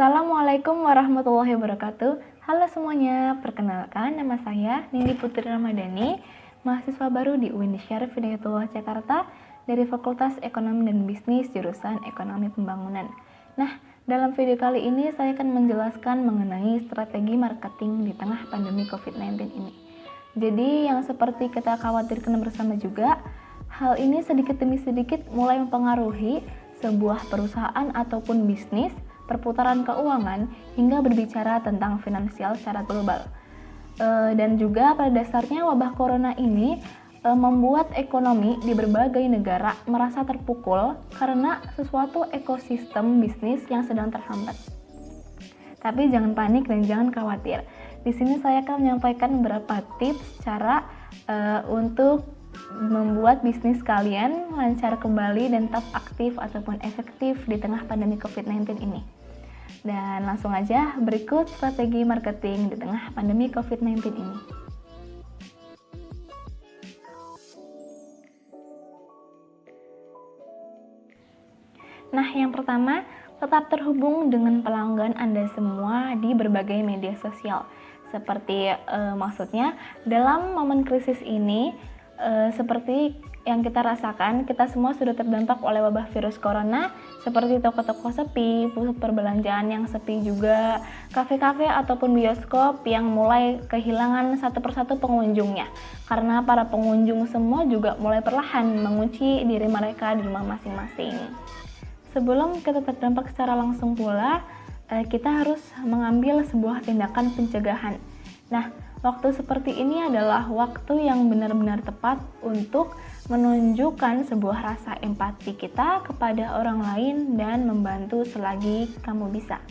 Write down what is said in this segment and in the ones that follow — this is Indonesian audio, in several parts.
Assalamualaikum warahmatullahi wabarakatuh. Halo semuanya, perkenalkan nama saya Nindi Putri Ramadhani, mahasiswa baru di UIN Syarif Hidayatullah Jakarta dari Fakultas Ekonomi dan Bisnis jurusan Ekonomi Pembangunan. Nah, dalam video kali ini saya akan menjelaskan mengenai strategi marketing di tengah pandemi COVID-19 ini. Jadi yang seperti kita khawatirkan bersama juga, hal ini sedikit demi sedikit mulai mempengaruhi sebuah perusahaan ataupun bisnis, perputaran keuangan, hingga berbicara tentang finansial secara global. Dan juga pada dasarnya wabah corona ini membuat ekonomi di berbagai negara merasa terpukul karena sesuatu ekosistem bisnis yang sedang terhambat. Tapi jangan panik dan jangan khawatir. Di sini saya akan menyampaikan beberapa tips cara untuk membuat bisnis kalian lancar kembali dan tetap aktif ataupun efektif di tengah pandemi COVID-19 ini. Dan langsung aja berikut strategi marketing di tengah pandemi COVID-19 ini. Nah, yang pertama, tetap terhubung dengan pelanggan Anda semua di berbagai media sosial. Seperti maksudnya dalam momen krisis ini, seperti yang kita rasakan, kita semua sudah terdampak oleh wabah virus corona, seperti toko-toko sepi, pusat perbelanjaan yang sepi juga, kafe-kafe ataupun bioskop yang mulai kehilangan satu persatu pengunjungnya, karena para pengunjung semua juga mulai perlahan mengunci diri mereka di rumah masing-masing. Sebelum kita terdampak secara langsung pula, kita harus mengambil sebuah tindakan pencegahan. Nah, waktu seperti ini adalah waktu yang benar-benar tepat untuk menunjukkan sebuah rasa empati kita kepada orang lain dan membantu selagi kamu bisa.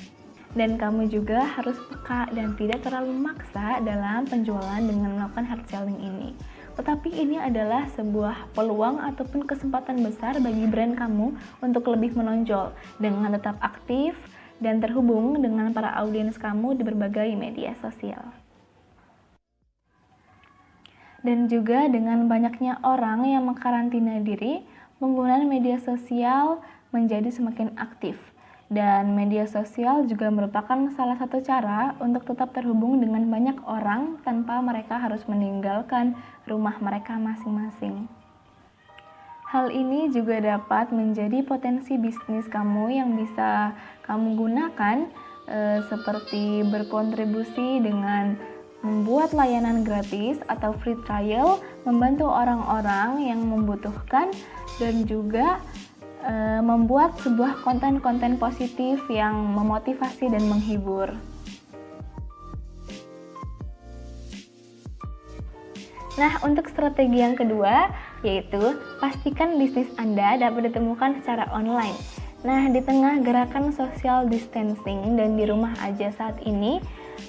Dan kamu juga harus peka dan tidak terlalu memaksa dalam penjualan dengan melakukan hard selling ini. Tetapi ini adalah sebuah peluang ataupun kesempatan besar bagi brand kamu untuk lebih menonjol dengan tetap aktif dan terhubung dengan para audiens kamu di berbagai media sosial. Dan juga dengan banyaknya orang yang mengkarantina diri, penggunaan media sosial menjadi semakin aktif. Dan media sosial juga merupakan salah satu cara untuk tetap terhubung dengan banyak orang tanpa mereka harus meninggalkan rumah mereka masing-masing. Hal ini juga dapat menjadi potensi bisnis kamu yang bisa kamu gunakan seperti berkontribusi dengan membuat layanan gratis atau free trial, membantu orang-orang yang membutuhkan, dan juga membuat sebuah konten-konten positif yang memotivasi dan menghibur. Nah, untuk strategi yang kedua, yaitu pastikan bisnis Anda dapat ditemukan secara online. Nah, di tengah gerakan social distancing dan di rumah aja saat ini,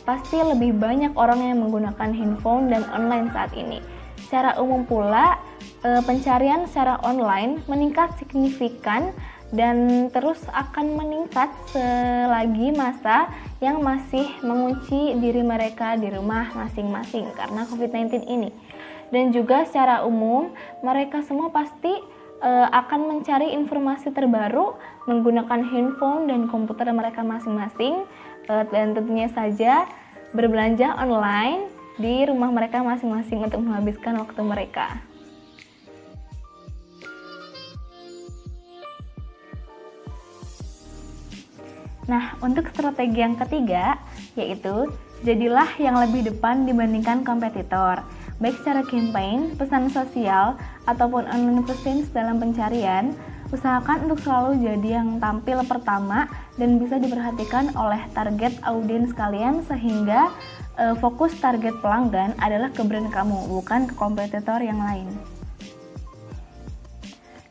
pasti lebih banyak orang yang menggunakan handphone dan online saat ini. Secara umum pula, pencarian secara online meningkat signifikan dan terus akan meningkat selagi masa yang masih mengunci diri mereka di rumah masing-masing karena COVID-19 ini. Dan juga secara umum, mereka semua pasti akan mencari informasi terbaru menggunakan handphone dan komputer mereka masing-masing, dan tentunya saja berbelanja online di rumah mereka masing-masing untuk menghabiskan waktu mereka. Nah, untuk strategi yang ketiga, yaitu jadilah yang lebih depan dibandingkan kompetitor. Baik secara campaign, pesan sosial, ataupun online presence dalam pencarian, usahakan untuk selalu jadi yang tampil pertama dan bisa diperhatikan oleh target audiens kalian sehingga fokus target pelanggan adalah ke brand kamu, bukan ke kompetitor yang lain.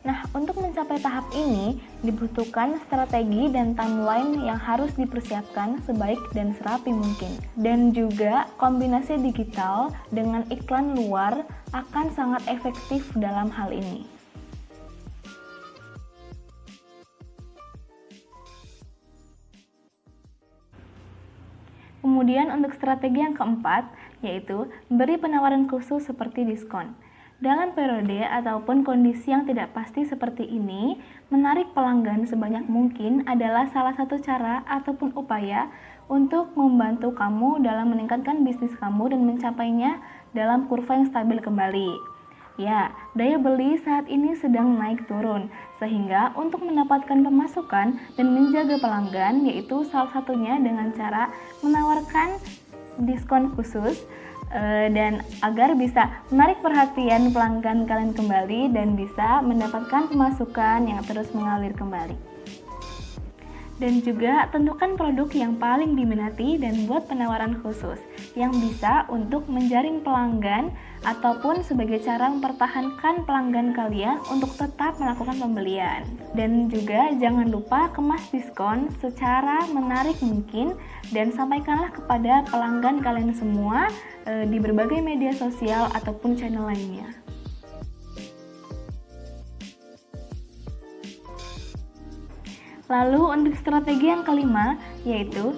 Nah, untuk mencapai tahap ini dibutuhkan strategi dan timeline yang harus dipersiapkan sebaik dan serapi mungkin. Dan juga kombinasi digital dengan iklan luar akan sangat efektif dalam hal ini. Kemudian untuk strategi yang keempat, yaitu beri penawaran khusus seperti diskon. Dalam periode ataupun kondisi yang tidak pasti seperti ini, menarik pelanggan sebanyak mungkin adalah salah satu cara ataupun upaya untuk membantu kamu dalam meningkatkan bisnis kamu dan mencapainya dalam kurva yang stabil kembali. Ya, daya beli saat ini sedang naik turun, sehingga untuk mendapatkan pemasukan dan menjaga pelanggan yaitu salah satunya dengan cara menawarkan diskon khusus dan agar bisa menarik perhatian pelanggan kalian kembali dan bisa mendapatkan pemasukan yang terus mengalir kembali. Dan juga tentukan produk yang paling diminati dan buat penawaran khusus yang bisa untuk menjaring pelanggan ataupun sebagai cara mempertahankan pelanggan kalian untuk tetap melakukan pembelian. Dan juga jangan lupa kemas diskon secara menarik mungkin dan sampaikanlah kepada pelanggan kalian semua di berbagai media sosial ataupun channel lainnya. Lalu untuk strategi yang kelima, yaitu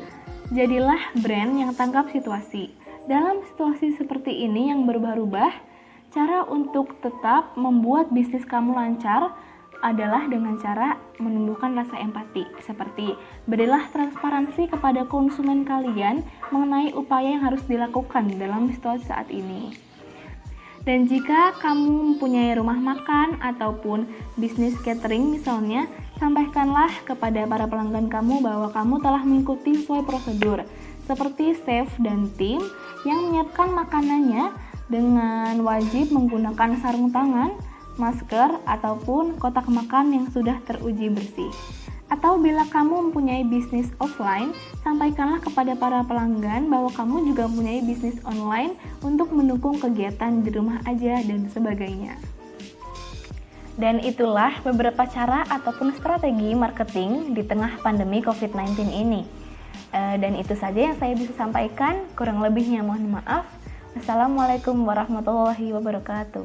jadilah brand yang tanggap situasi. Dalam situasi seperti ini yang berubah-ubah, cara untuk tetap membuat bisnis kamu lancar adalah dengan cara menumbuhkan rasa empati. Seperti berilah transparansi kepada konsumen kalian mengenai upaya yang harus dilakukan dalam situasi saat ini. Dan jika kamu mempunyai rumah makan ataupun bisnis catering misalnya, sampaikanlah kepada para pelanggan kamu bahwa kamu telah mengikuti sesuai prosedur, seperti chef dan tim yang menyiapkan makanannya dengan wajib menggunakan sarung tangan, masker, ataupun kotak makan yang sudah teruji bersih. Atau bila kamu mempunyai bisnis offline, sampaikanlah kepada para pelanggan bahwa kamu juga mempunyai bisnis online untuk mendukung kegiatan di rumah aja dan sebagainya. Dan itulah beberapa cara ataupun strategi marketing di tengah pandemi COVID-19 ini. Dan itu saja yang saya bisa sampaikan, kurang lebihnya mohon maaf. Wassalamualaikum warahmatullahi wabarakatuh.